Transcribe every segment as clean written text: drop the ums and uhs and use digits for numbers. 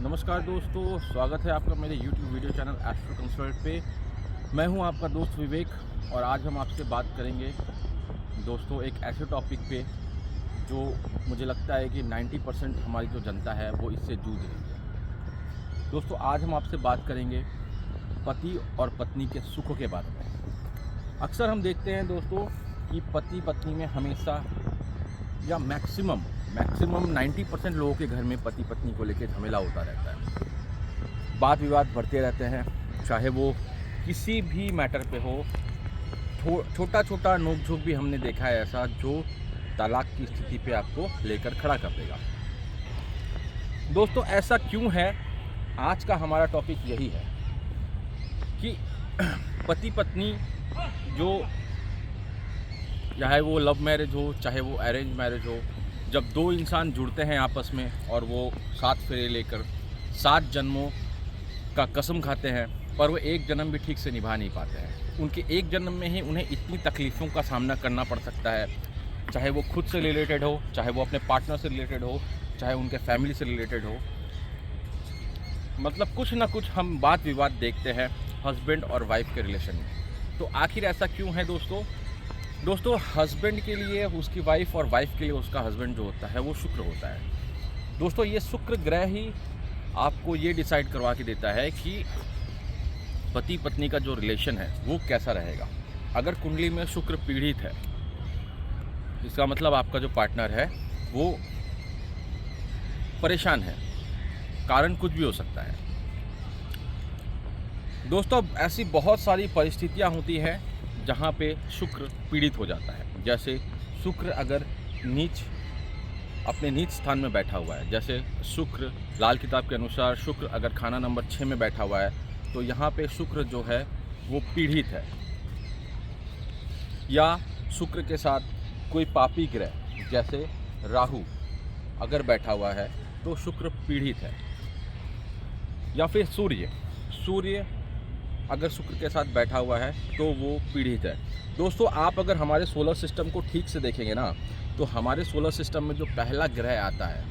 नमस्कार दोस्तों, स्वागत है आपका मेरे YouTube video channel astro consult पे। मैं हूं आपका दोस्त विवेक और आज हम आपसे बात करेंगे दोस्तों एक ऐसे टॉपिक पे जो मुझे लगता है कि 90% हमारी जो जनता है वो इससे जूझ रही है। दोस्तों आज हम आपसे बात करेंगे पति और पत्नी के सुखों के बारे में। अक्सर हम देखते हैं दोस्तों कि पति पत्नी में हमेशा या मैक्सिमम 90% लोगों के घर में पति पत्नी को लेकर झमेला होता रहता है। वाद विवाद बढ़ते रहते हैं, चाहे वो किसी भी मैटर पे हो। छोटा छोटा नोक झोंक भी हमने देखा है ऐसा जो तलाक की स्थिति पे आपको लेकर खड़ा कर देगा। दोस्तों ऐसा क्यों है? आज का हमारा टॉपिक यही है कि पति पत्नी जो चाहे वो लव मैरिज हो चाहे वो अरेंज मैरिज हो, जब दो इंसान जुड़ते हैं आपस में और वो 7 फेरे लेकर 7 जन्मों का कसम खाते हैं पर वो एक जन्म भी ठीक से निभा नहीं पाते हैं। उनके एक जन्म में ही उन्हें इतनी तकलीफ़ों का सामना करना पड़ सकता है, चाहे वो खुद से रिलेटेड हो, चाहे वो अपने पार्टनर से रिलेटेड हो, चाहे उनके फैमिली से रिलेटेड हो। मतलब कुछ ना कुछ हम बात विवाद देखते हैं हस्बैंड और वाइफ के रिलेशन में। तो आखिर ऐसा क्यों है दोस्तों हस्बैंड के लिए उसकी वाइफ और वाइफ के लिए उसका हस्बैंड जो होता है वो शुक्र होता है। दोस्तों ये शुक्र ग्रह ही आपको ये डिसाइड करवा के देता है कि पति पत्नी का जो रिलेशन है वो कैसा रहेगा। अगर कुंडली में शुक्र पीड़ित है, इसका मतलब आपका जो पार्टनर है वो परेशान है, कारण कुछ भी हो सकता है। दोस्तों ऐसी बहुत सारी परिस्थितियां होती हैं जहाँ पे शुक्र पीड़ित हो जाता है। जैसे शुक्र अगर अपने नीच स्थान में बैठा हुआ है, जैसे शुक्र लाल किताब के अनुसार शुक्र अगर खाना नंबर 6 में बैठा हुआ है तो यहाँ पे शुक्र जो है वो पीड़ित है। या शुक्र के साथ कोई पापी ग्रह जैसे राहु अगर बैठा हुआ है तो शुक्र पीड़ित है। या फिर सूर्य अगर शुक्र के साथ बैठा हुआ है तो वो पीड़ित है। दोस्तों आप अगर हमारे सोलर सिस्टम को ठीक से देखेंगे ना तो हमारे सोलर सिस्टम में जो पहला ग्रह आता है,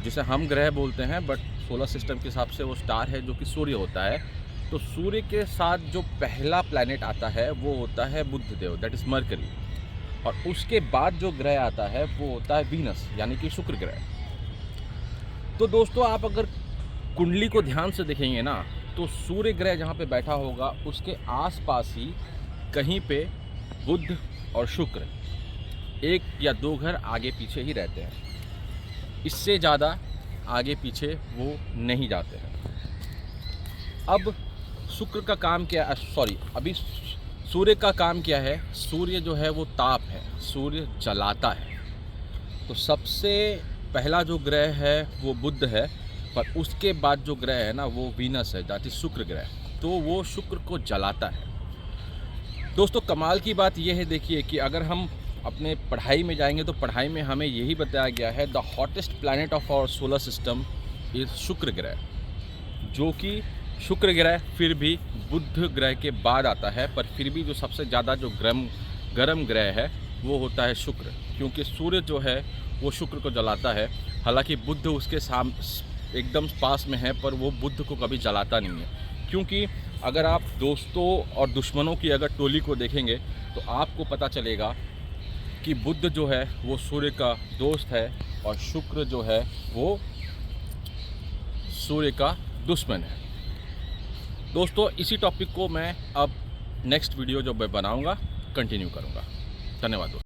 जिसे हम ग्रह बोलते हैं बट सोलर सिस्टम के हिसाब से वो स्टार है जो कि सूर्य होता है। तो सूर्य के साथ जो पहला प्लैनेट आता है वो होता है बुध देव, दैट इज़ मरकरी। और उसके बाद जो ग्रह आता है वो होता है वीनस यानी कि शुक्र ग्रह। तो दोस्तों आप अगर कुंडली को ध्यान से देखेंगे ना तो सूर्य ग्रह जहाँ पे बैठा होगा उसके आसपास ही कहीं पे बुध और शुक्र 1 या 2 घर आगे पीछे ही रहते हैं, इससे ज़्यादा आगे पीछे वो नहीं जाते हैं। अब शुक्र का काम क्या अभी सूर्य का काम क्या है? सूर्य जो है वो ताप है, सूर्य जलाता है। तो सबसे पहला जो ग्रह है वो बुध है, पर उसके बाद जो ग्रह है ना वो वीनस है, दैट इज शुक्र ग्रह। तो वो शुक्र को जलाता है। दोस्तों कमाल की बात यह है, देखिए कि अगर हम अपने पढ़ाई में जाएंगे तो पढ़ाई में हमें यही बताया गया है the hottest planet of our solar system is शुक्र ग्रह, जो कि शुक्र ग्रह फिर भी बुध ग्रह के बाद आता है। पर फिर भी जो सबसे ज़्यादा जो गर्म ग्रह है वो होता है शुक्र, क्योंकि सूर्य जो है वो शुक्र को जलाता है। हालांकि बुध उसके एकदम पास में है पर वो बुध को कभी जलाता नहीं है। क्योंकि अगर आप दोस्तों और दुश्मनों की अगर टोली को देखेंगे तो आपको पता चलेगा कि बुध जो है वो सूर्य का दोस्त है और शुक्र जो है वो सूर्य का दुश्मन है। दोस्तों इसी टॉपिक को मैं अब नेक्स्ट वीडियो जो मैं बनाऊंगा कंटिन्यू करूंगा। धन्यवाद दोस्तों।